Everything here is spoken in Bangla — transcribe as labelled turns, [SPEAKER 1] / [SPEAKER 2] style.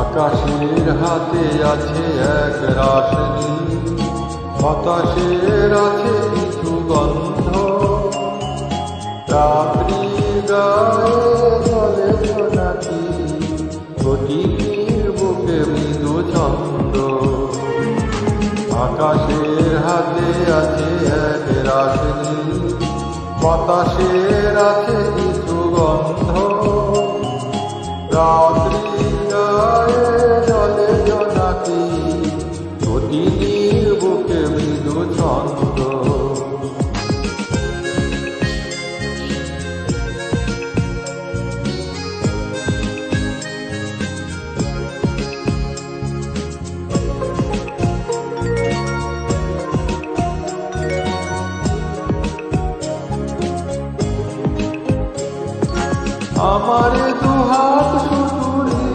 [SPEAKER 1] আকাশের হাতে আছে এক রাশনি, বাতাসের আছে কিছু গন্ধ, রাত্রির গায়ে জলে জোনাকি, প্রতিদিনের বুকে মৃদু ছন্দ। আকাশের হাতে আছে এক রাশনি, বাতাসের আছে কিছু গন্ধ, রাত্রির গায়ে জলে জোনাকি, প্রতিদিনের বুকে মৃদু ছন্দ। আমার